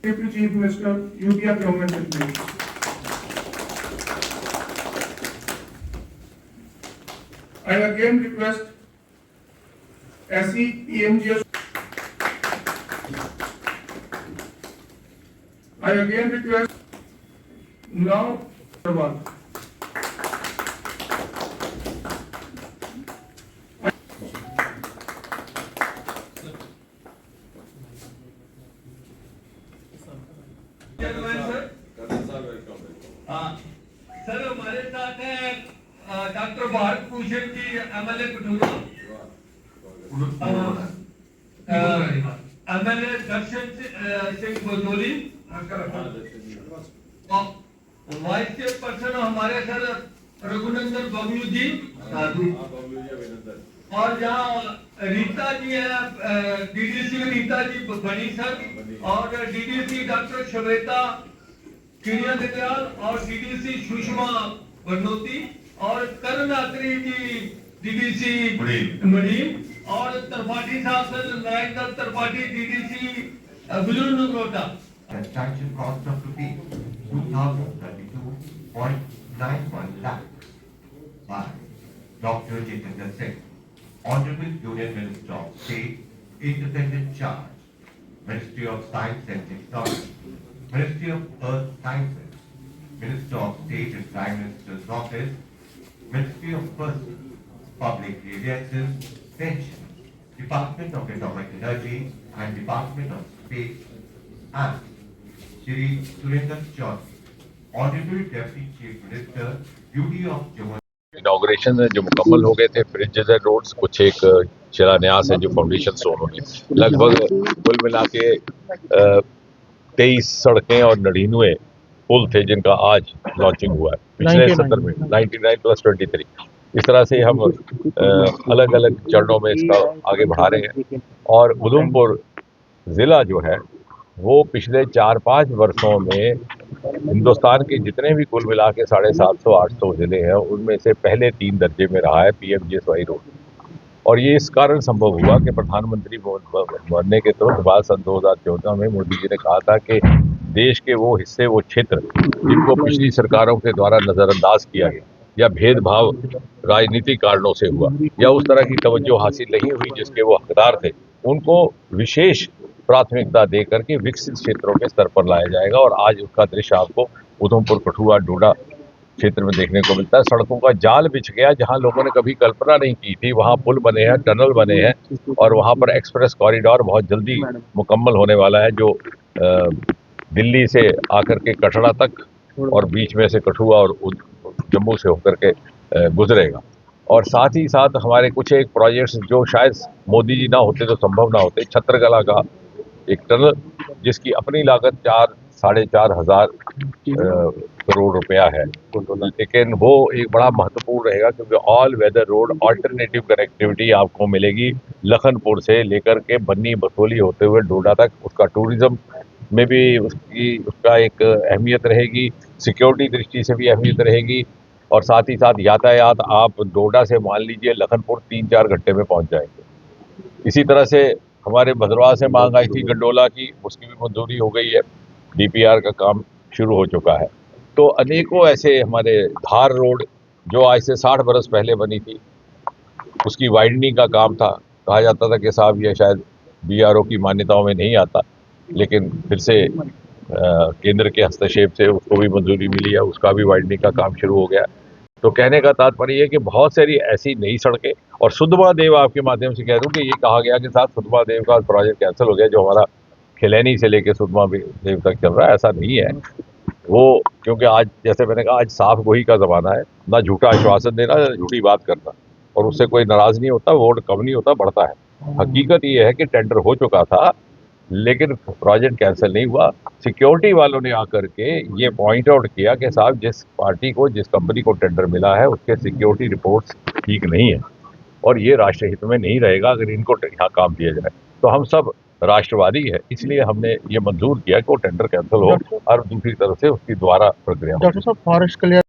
Deputy Chief Minister, UTI government in place. I again request SE PMGS. I again request now. Sir हमारे साथ हैं doctor Bharat Bhushan ji MLA Kathua, MLA दर्शन Singh Badauli, vice chairperson हमारे sir Raghunandan Bablu ji, और जहाँ रीता जी है DDC Rita ji बनी सर, और DDC डॉक्टर श्वेता किरिया दयाल और DDC सुषमा बनोती और करण अत्री जी DDC मणिम और त्रिपाठी साहब नारायण दत्त त्रिपाठी DDC बुजुर्ग Nagrota. Transaction cost of ₹2,032.91 lakhs by Dr. Jitendra Singh, Honorable Union Minister of State, Independent Charge, Ministry of Science and Technology, Ministry of Earth Sciences, Minister of State and Prime Minister's Office, Ministry of Persons, Public Grievances, Pensions, Department of Atomic Energy and Department of Space, and Shri Surinder Chaudhary, Honorable Deputy Chief Minister, Duty of Jammu. Inauguration जो मुकम्मल हो गए थे, bridges and roads, कुछ एक शिलान्यास है जो फाउंडेशन से उन्होंने लगभग कुल मिला के 23 सड़कें और 99 पुल थे जिनका आज लॉन्चिंग हुआ है पिछले सत्र में 99 + 23। इस तरह से हम अलग अलग चरणों में इसका आगे बढ़ा रहे हैं। और उधमपुर ज़िला जो है वो पिछले 4-5 वर्षों में हिंदुस्तान के जितने भी कुल मिला के 750-800 ज़िले हैं उनमें से पहले 3 दर्जे में रहा है PMGSY रोड। और ये इस कारण संभव हुआ कि प्रधानमंत्री बनने के तुरंत बाद सन 2014 में मोदी जी ने कहा था कि देश के वो हिस्से, वो क्षेत्र जिनको पिछली सरकारों के द्वारा नज़रअंदाज किया गया या भेदभाव राजनीतिक कारणों से हुआ या उस तरह की तवज्जो हासिल नहीं हुई जिसके वो हकदार थे, उनको विशेष प्राथमिकता दे करके विकसित क्षेत्रों के स्तर पर लाया जाएगा। और आज उसका दृश्य आपको उधमपुर, कठुआ, डोडा क्षेत्र में देखने को मिलता है। सड़कों का जाल बिछ गया, जहां लोगों ने कभी कल्पना नहीं की थी वहां पुल बने हैं, टनल बने हैं और वहां पर एक्सप्रेस कॉरिडोर बहुत जल्दी मुकम्मल होने वाला है जो दिल्ली से आकर के कटरा तक और बीच में से कठुआ और जम्मू से होकर के गुजरेगा। और साथ ही साथ हमारे कुछ एक प्रोजेक्ट्स जो शायद मोदी जी ना होते तो संभव ना होते। छत्रकला का एक टनल जिसकी अपनी लागत 4-4.5 हज़ार करोड़ रुपया है, लेकिन वो एक बड़ा महत्वपूर्ण रहेगा क्योंकि all weather road alternative connectivity आपको मिलेगी लखनपुर से लेकर के बन्नी बसोली होते हुए डोडा तक। उसका टूरिज्म में भी उसका एक अहमियत रहेगी, सिक्योरिटी दृष्टि से भी अहमियत रहेगी और साथ ही साथ यातायात आप डोडा से मान लीजिए लखनपुर 3-4 घंटे में पहुंच जाएंगे। इसी तरह से हमारे भद्रवाह से मांग आई थी गंडोला की, उसकी भी मंजूरी हो गई है, DPR का काम शुरू हो चुका है। तो अनेकों ऐसे हमारे धार रोड जो आज से 60 बरस पहले बनी थी, उसकी वाइडनिंग का काम था। कहा जाता था कि साहब ये शायद BRO की मान्यताओं में नहीं आता, लेकिन फिर से केंद्र के हस्तक्षेप से उसको भी मंजूरी मिली है, उसका भी वाइडनिंग का काम शुरू हो गया। तो कहने का तात्पर्य है कि बहुत सारी ऐसी नई सड़कें। और सुद्धमहादेव आपके माध्यम से कह दूं कि ये कहा गया कि साथ सुद्धमहादेव का प्रोजेक्ट कैंसिल हो गया जो हमारा खिलैनी से लेके सुद्धमहादेव तक चल रहा है, ऐसा नहीं है वो, क्योंकि आज जैसे मैंने कहा आज साफ गोही का ज़माना है, ना झूठा आश्वासन देना ना झूठी बात करना, और उससे कोई नाराज़ नहीं होता, वोट कम नहीं होता, बढ़ता है। हकीकत ये है कि टेंडर हो चुका था लेकिन प्रोजेक्ट कैंसिल नहीं हुआ। सिक्योरिटी वालों ने आकर के ये पॉइंट आउट किया कि साहब जिस पार्टी को, जिस कंपनी को टेंडर मिला है उसके सिक्योरिटी रिपोर्ट्स ठीक नहीं है और ये राष्ट्र हित में नहीं रहेगा अगर इनको यहाँ काम दिया जाए। तो हम सब राष्ट्रवादी है, इसलिए हमने ये मंजूर किया कि वो टेंडर कैंसिल हो और दूसरी तरफ से उसकी दोबारा प्रक्रिया। डॉक्टर साहब, फॉरेस्ट क्लियर